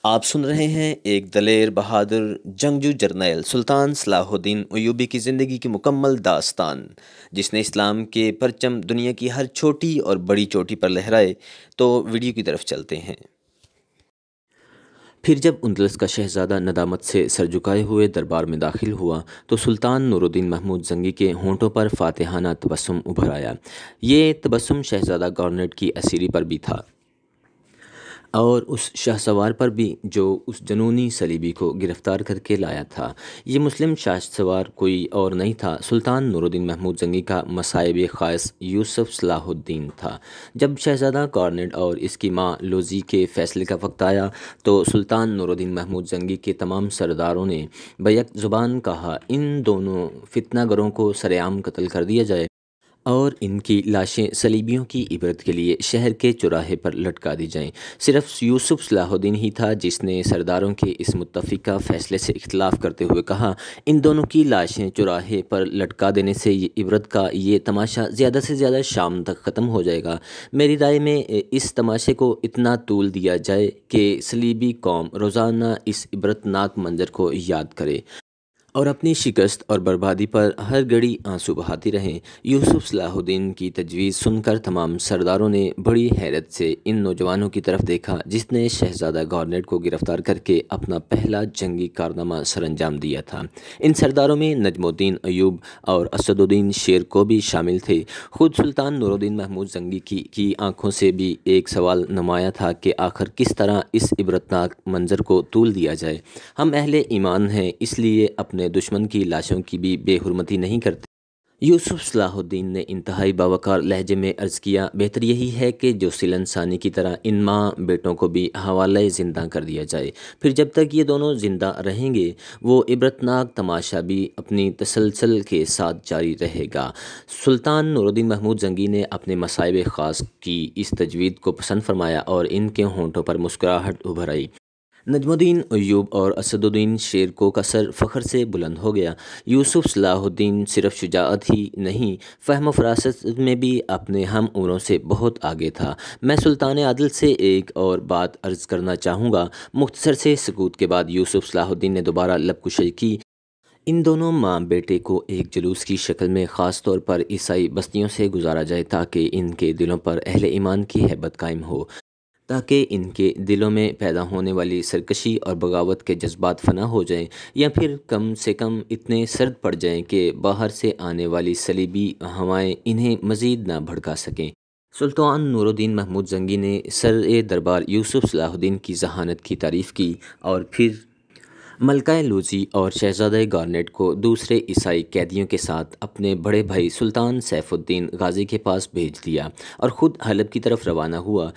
آپ سن رہے ہیں ایک دلیر بہادر جنگجو جرنیل سلطان صلاح الدین ایوبی کی زندگی کی مکمل داستان، جس نے اسلام کے پرچم دنیا کی ہر چھوٹی اور بڑی چوٹی پر لہرائے۔ تو ویڈیو کی طرف چلتے ہیں۔ پھر جب اندلس کا شہزادہ ندامت سے سر جھکائے ہوئے دربار میں داخل ہوا تو سلطان نور الدین محمود زنگی کے ہونٹوں پر فاتحانہ تبسم ابھر آیا۔ یہ تبسم شہزادہ گارنیٹ کی اسیری پر بھی تھا اور اس شاہ سوار پر بھی جو اس جنونی صلیبی کو گرفتار کر کے لایا تھا۔ یہ مسلم شاہ سوار کوئی اور نہیں تھا، سلطان نور الدین محمود زنگی کا مصائب خاص یوسف صلاح الدین تھا۔ جب شہزادہ گارنیٹ اور اس کی ماں لوزی کے فیصلے کا وقت آیا تو سلطان نور الدین محمود زنگی کے تمام سرداروں نے بیک زبان کہا، ان دونوں فتنہ گروں کو سرعام قتل کر دیا جائے اور ان کی لاشیں صلیبیوں کی عبرت کے لیے شہر کے چوراہے پر لٹکا دی جائیں۔ صرف یوسف صلاح الدین ہی تھا جس نے سرداروں کے اس متفقہ فیصلے سے اختلاف کرتے ہوئے کہا، ان دونوں کی لاشیں چوراہے پر لٹکا دینے سے یہ عبرت کا یہ تماشا زیادہ سے زیادہ شام تک ختم ہو جائے گا۔ میری رائے میں اس تماشے کو اتنا طول دیا جائے کہ صلیبی قوم روزانہ اس عبرتناک منظر کو یاد کرے اور اپنی شکست اور بربادی پر ہر گھڑی آنسو بہاتی رہیں۔ یوسف صلاح الدین کی تجویز سن کر تمام سرداروں نے بڑی حیرت سے ان نوجوانوں کی طرف دیکھا جس نے شہزادہ گارنیٹ کو گرفتار کر کے اپنا پہلا جنگی کارنامہ سر انجام دیا تھا۔ ان سرداروں میں نجم الدین ایوب اور اسد الدین شیر کو بھی شامل تھے۔ خود سلطان نور الدین محمود زنگی کی آنکھوں سے بھی ایک سوال نمایاں تھا کہ آخر کس طرح اس عبرتناک منظر کو طول دیا جائے۔ ہم اہل ایمان ہیں، اس لیے اپنے دشمن کی لاشوں کی بھی بے حرمتی نہیں کرتے۔ یوسف صلاح الدین نے انتہائی باوقار لہجے میں عرض کیا، بہتر یہی ہے کہ جو سیلن ثانی کی طرح ان ماں بیٹوں کو بھی حوالہ زندہ کر دیا جائے، پھر جب تک یہ دونوں زندہ رہیں گے وہ عبرتناک تماشا بھی اپنی تسلسل کے ساتھ جاری رہے گا۔ سلطان نور الدین محمود زنگی نے اپنے مصائب خاص کی اس تجوید کو پسند فرمایا اور ان کے ہونٹوں پر مسکراہٹ ابھر آئی۔ نجم الدین ایوب اور اسد الدین شیر کو کا سر فخر سے بلند ہو گیا۔ یوسف صلاح الدین صرف شجاعت ہی نہیں، فہم و فراست میں بھی اپنے ہم عمروں سے بہت آگے تھا۔ میں سلطان عادل سے ایک اور بات عرض کرنا چاہوں گا۔ مختصر سے سکوت کے بعد یوسف صلاح الدین نے دوبارہ لب کشائی کی، ان دونوں ماں بیٹے کو ایک جلوس کی شکل میں خاص طور پر عیسائی بستیوں سے گزارا جائے تاکہ ان کے دلوں پر اہل ایمان کی ہیبت قائم ہو، تاکہ ان کے دلوں میں پیدا ہونے والی سرکشی اور بغاوت کے جذبات فنا ہو جائیں، یا پھر کم سے کم اتنے سرد پڑ جائیں کہ باہر سے آنے والی صلیبی ہوائیں انہیں مزید نہ بھڑکا سکیں۔ سلطان نور الدین محمود زنگی نے سر دربار یوسف صلاح الدین کی ذہانت کی تعریف کی اور پھر ملکہ لوزی اور شہزادہ گارنیٹ کو دوسرے عیسائی قیدیوں کے ساتھ اپنے بڑے بھائی سلطان سیف الدین غازی کے پاس بھیج دیا اور خود حلب کی طرف روانہ ہوا۔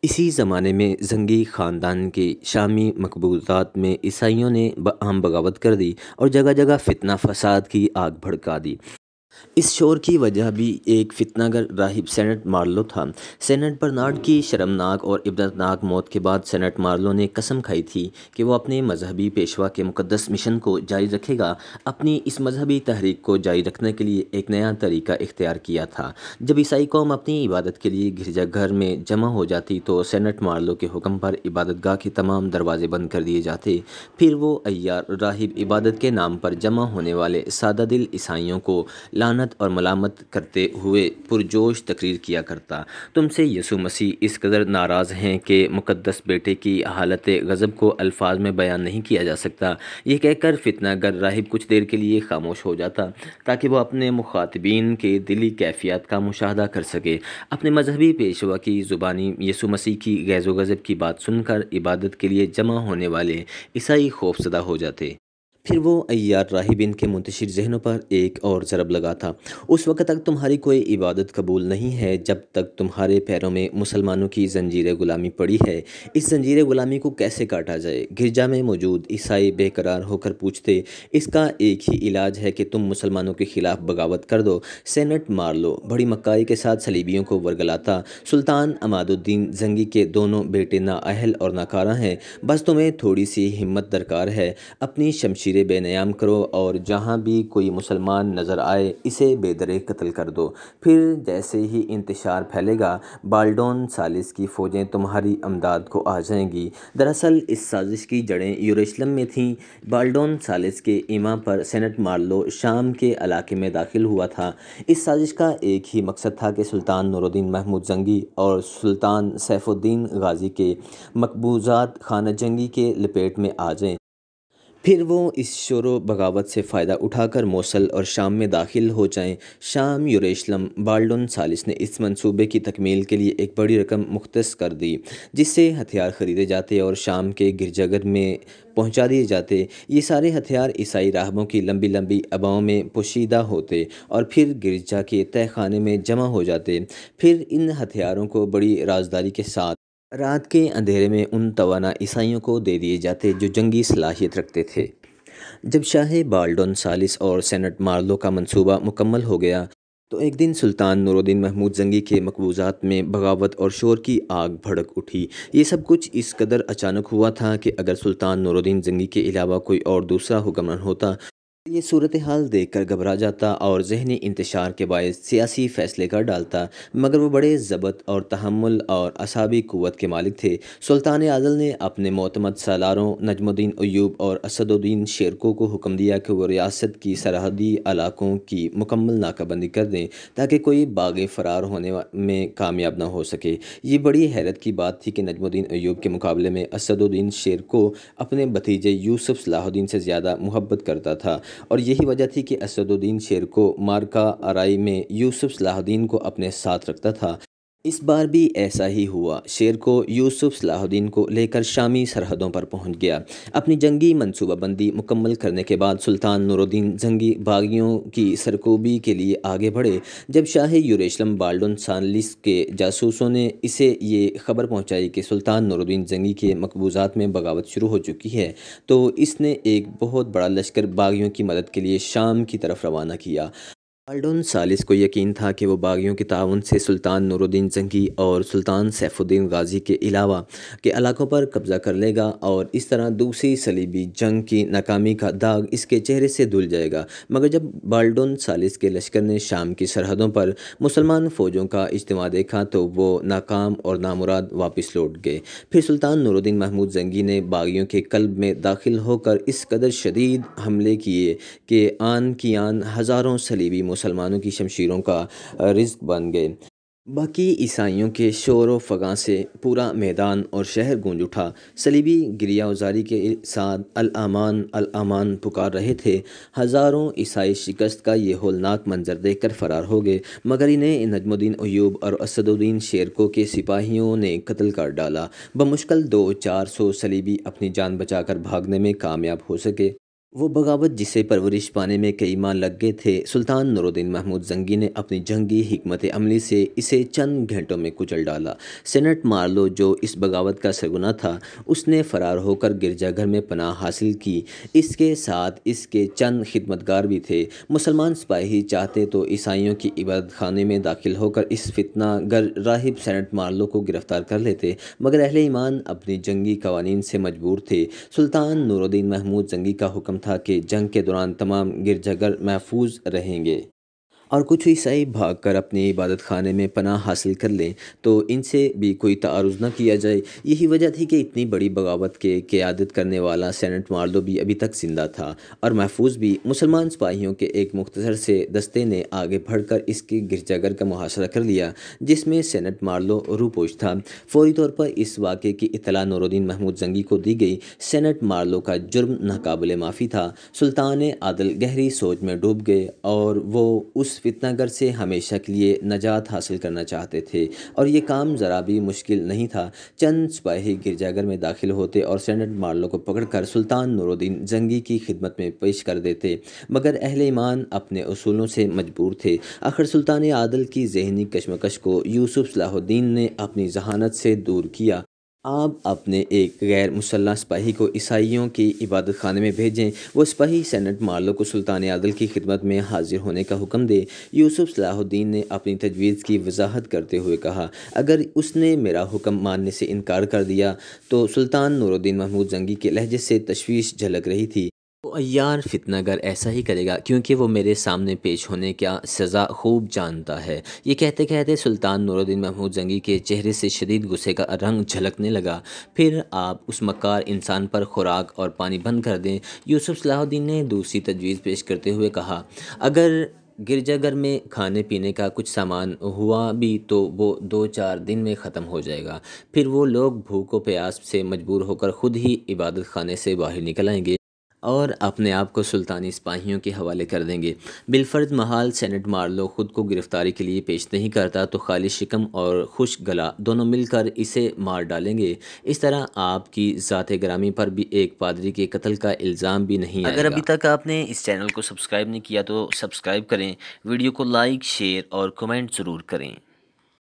اسی زمانے میں زنگی خاندان کے شامی مقبوضات میں عیسائیوں نے عام بغاوت کر دی اور جگہ جگہ فتنہ فساد کی آگ بھڑکا دی۔ اس شور کی وجہ بھی ایک فتنہ گر راہب سینٹ مارلو تھا۔ سینٹ برنارڈ کی شرمناک اور عبرتناک موت کے بعد سینٹ مارلو نے قسم کھائی تھی کہ وہ اپنے مذہبی پیشوا کے مقدس مشن کو جاری رکھے گا۔ اپنی اس مذہبی تحریک کو جاری رکھنے کے لیے ایک نیا طریقہ اختیار کیا تھا۔ جب عیسائی قوم اپنی عبادت کے لیے گرجا گھر میں جمع ہو جاتی تو سینٹ مارلو کے حکم پر عبادت گاہ کے تمام دروازے بند کر دیے جاتے، پھر وہ عیار راہب عبادت کے نام پر جمع ہونے والے سادہ دل عیسائیوں کو لعنت اور ملامت کرتے ہوئے پرجوش تقریر کیا کرتا، تم سے یسوع مسیح اس قدر ناراض ہیں کہ مقدس بیٹے کی حالت غضب کو الفاظ میں بیان نہیں کیا جا سکتا۔ یہ کہہ کر فتنہ گر راہب کچھ دیر کے لیے خاموش ہو جاتا تاکہ وہ اپنے مخاطبین کے دلی کیفیات کا مشاہدہ کر سکے۔ اپنے مذہبی پیشوا کی زبانی یسوع مسیح کی غیظ و غضب کی بات سن کر عبادت کے لیے جمع ہونے والے عیسائی خوف زدہ ہو جاتے۔ پھر وہ عیار راہب ان کے منتشر ذہنوں پر ایک اور ضرب لگاتا، اس وقت تک تمہاری کوئی عبادت قبول نہیں ہے جب تک تمہارے پیروں میں مسلمانوں کی زنجیر غلامی پڑی ہے۔ اس زنجیر غلامی کو کیسے کاٹا جائے؟ گرجا میں موجود عیسائی بے قرار ہو کر پوچھتے، اس کا ایک ہی علاج ہے کہ تم مسلمانوں کے خلاف بغاوت کر دو۔ سینٹ مارلو بڑی مکاری کے ساتھ صلیبیوں کو ورگلاتا، سلطان عماد الدین زنگی کے دونوں بیٹے نااہل اور ناکارہ ہیں، بس تمہیں تھوڑی سی ہمت درکار ہے، اپنی شمشیر تیرے بے نیام کرو اور جہاں بھی کوئی مسلمان نظر آئے اسے بے درے قتل کر دو۔ پھر جیسے ہی انتشار پھیلے گا بالڈون ثالث کی فوجیں تمہاری امداد کو آ جائیں گی۔ دراصل اس سازش کی جڑیں یروشلم میں تھیں۔ بالڈون ثالث کے ایما پر سینٹ مارلو شام کے علاقے میں داخل ہوا تھا۔ اس سازش کا ایک ہی مقصد تھا کہ سلطان نور الدین محمود زنگی اور سلطان سیف الدین غازی کے مقبوضات خانہ جنگی کے لپیٹ میں آ جائیں۔ پھر وہ اس شور و بغاوت سے فائدہ اٹھا کر موصل اور شام میں داخل ہو جائیں۔ شام یروشلم بالڈون ثالث نے اس منصوبے کی تکمیل کے لیے ایک بڑی رقم مختص کر دی جس سے ہتھیار خریدے جاتے اور شام کے گرجا گھر میں پہنچا دیے جاتے۔ یہ سارے ہتھیار عیسائی راہبوں کی لمبی لمبی اباؤں میں پوشیدہ ہوتے اور پھر گرجا کے تہہ خانے میں جمع ہو جاتے۔ پھر ان ہتھیاروں کو بڑی رازداری کے ساتھ رات کے اندھیرے میں ان توانا عیسائیوں کو دے دیے جاتے جو جنگی صلاحیت رکھتے تھے۔ جب شاہ بالڈون ثالث اور سینٹ مارلو کا منصوبہ مکمل ہو گیا تو ایک دن سلطان نور الدین محمود زنگی کے مقبوضات میں بغاوت اور شور کی آگ بھڑک اٹھی۔ یہ سب کچھ اس قدر اچانک ہوا تھا کہ اگر سلطان نور الدین زنگی کے علاوہ کوئی اور دوسرا حکمران ہوتا یہ صورتحال دیکھ کر گھبرا جاتا اور ذہنی انتشار کے باعث سیاسی فیصلے کر ڈالتا، مگر وہ بڑے ضبط اور تحمل اور اعصابی قوت کے مالک تھے۔ سلطان عادل نے اپنے معتمد سالاروں نجم الدین ایوب اور اسد الدین شیرکو کو حکم دیا کہ وہ ریاست کی سرحدی علاقوں کی مکمل ناکہ بندی کر دیں تاکہ کوئی باغی فرار ہونے میں کامیاب نہ ہو سکے۔ یہ بڑی حیرت کی بات تھی کہ نجم الدین ایوب کے مقابلے میں اسد الدین شیرکو اپنے بھتیجے یوسف صلاح الدین سے زیادہ محبت کرتا تھا، اور یہی وجہ تھی کہ اسد الدین شیرکو مارکا آرائی میں یوسف صلاح الدین کو اپنے ساتھ رکھتا تھا۔ اس بار بھی ایسا ہی ہوا۔ شیرکو یوسف صلاح الدین کو لے کر شامی سرحدوں پر پہنچ گیا۔ اپنی جنگی منصوبہ بندی مکمل کرنے کے بعد سلطان نور الدین زنگی باغیوں کی سرکوبی کے لیے آگے بڑھے۔ جب شاہ یروشلم بالڈون ثالث کے جاسوسوں نے اسے یہ خبر پہنچائی کہ سلطان نور الدین زنگی کے مقبوضات میں بغاوت شروع ہو چکی ہے تو اس نے ایک بہت بڑا لشکر باغیوں کی مدد کے لیے شام کی طرف روانہ کیا۔ بالڈون ثالث کو یقین تھا کہ وہ باغیوں کے تعاون سے سلطان نور الدین زنگی اور سلطان سیف الدین غازی کے علاوہ کے علاقوں پر قبضہ کر لے گا اور اس طرح دوسری صلیبی جنگ کی ناکامی کا داغ اس کے چہرے سے دھل جائے گا۔ مگر جب بالڈون ثالث کے لشکر نے شام کی سرحدوں پر مسلمان فوجوں کا اجتماع دیکھا تو وہ ناکام اور نامراد واپس لوٹ گئے۔ پھر سلطان نور الدین محمود زنگی نے باغیوں کے قلب میں داخل ہو کر اس قدر شدید حملے کیے کہ آن کی آن ہزاروں صلیبی مسلمانوں کی شمشیروں کا رزق بن گئے۔ باقی عیسائیوں کے شور و فغاں سے پورا میدان اور شہر گونج اٹھا۔ صلیبی گریہ وزاری کے ساتھ الامان الامان پکار رہے تھے۔ ہزاروں عیسائی شکست کا یہ ہولناک منظر دیکھ کر فرار ہو گئے، مگر انہیں نجم الدین ایوب اور اسد الدین شیرکو کے سپاہیوں نے قتل کر ڈالا۔ بمشکل 200-400 صلیبی اپنی جان بچا کر بھاگنے میں کامیاب ہو سکے۔ وہ بغاوت جسے پرورش پانے میں کئی ماہ لگ گئے تھے، سلطان نور الدین محمود زنگی نے اپنی جنگی حکمت عملی سے اسے چند گھنٹوں میں کچل ڈالا۔ سینٹ مارلو جو اس بغاوت کا سرغنہ تھا، اس نے فرار ہو کر گرجا گھر میں پناہ حاصل کی۔ اس کے ساتھ اس کے چند خدمتگار بھی تھے۔ مسلمان سپاہی چاہتے تو عیسائیوں کی عبادت خانے میں داخل ہو کر اس فتنہ گر راہب سینٹ مارلو کو گرفتار کر لیتے، مگر اہل ایمان اپنی جنگی قوانین سے مجبور تھے۔ سلطان نور الدین محمود زنگی کا حکم تھا کہ جنگ کے دوران تمام گرجا گھر محفوظ رہیں گے اور کچھ عیسائی بھاگ کر اپنی عبادت خانے میں پناہ حاصل کر لیں تو ان سے بھی کوئی تعارض نہ کیا جائے۔ یہی وجہ تھی کہ اتنی بڑی بغاوت کے قیادت کرنے والا سینٹ مارلو بھی ابھی تک زندہ تھا اور محفوظ بھی۔ مسلمان سپاہیوں کے ایک مختصر سے دستے نے آگے بڑھ کر اس کے گرجا گھر کا محاصرہ کر لیا جس میں سینٹ مارلو روپوش تھا۔ فوری طور پر اس واقعے کی اطلاع نور الدین محمود زنگی کو دی گئی۔ سینٹ مارلو کا جرم ناقابل معافی تھا۔ سلطان عادل گہری سوچ میں ڈوب گئے اور وہ اس فتنہ گر سے ہمیشہ کے لیے نجات حاصل کرنا چاہتے تھے، اور یہ کام ذرا بھی مشکل نہیں تھا۔ چند سپاہی گرجا گھر میں داخل ہوتے اور سینٹ مارلو کو پکڑ کر سلطان نور الدین زنگی کی خدمت میں پیش کر دیتے، مگر اہل ایمان اپنے اصولوں سے مجبور تھے۔ آخر سلطان عادل کی ذہنی کشمکش کو یوسف صلاح الدین نے اپنی ذہانت سے دور کیا۔ آپ اپنے ایک غیر مسلح سپاہی کو عیسائیوں کی عبادت خانے میں بھیجیں۔ وہ سپاہی سینٹ مارلو کو سلطان عادل کی خدمت میں حاضر ہونے کا حکم دے۔ یوسف صلاح الدین نے اپنی تجویز کی وضاحت کرتے ہوئے کہا، اگر اس نے میرا حکم ماننے سے انکار کر دیا تو سلطان نور الدین محمود زنگی کے لہجے سے تشویش جھلک رہی تھی۔ وہ عیار فتنہ گر ایسا ہی کرے گا کیونکہ وہ میرے سامنے پیش ہونے کا سزا خوب جانتا ہے۔ یہ کہتے کہتے سلطان نور الدین محمود زنگی کے چہرے سے شدید غصے کا رنگ جھلکنے لگا۔ پھر آپ اس مکار انسان پر خوراک اور پانی بند کر دیں۔ یوسف صلاح الدین نے دوسری تجویز پیش کرتے ہوئے کہا، اگر گرجا گھر میں کھانے پینے کا کچھ سامان ہوا بھی تو وہ 2-4 دن میں ختم ہو جائے گا۔ پھر وہ لوگ بھوک و پیاس سے مجبور ہو کر خود ہی عبادت خانے سے باہر نکل آئیں گے اور اپنے آپ کو سلطانی سپاہیوں کے حوالے کر دیں گے۔ بالفرض محال سینٹ مارلو خود کو گرفتاری کے لیے پیش نہیں کرتا تو خالی شکم اور خشک گلا دونوں مل کر اسے مار ڈالیں گے۔ اس طرح آپ کی ذات گرامی پر بھی ایک پادری کے قتل کا الزام بھی نہیں آئے گا۔ اگر ابھی تک آپ نے اس چینل کو سبسکرائب نہیں کیا تو سبسکرائب کریں، ویڈیو کو لائک، شیئر اور کمنٹ ضرور کریں۔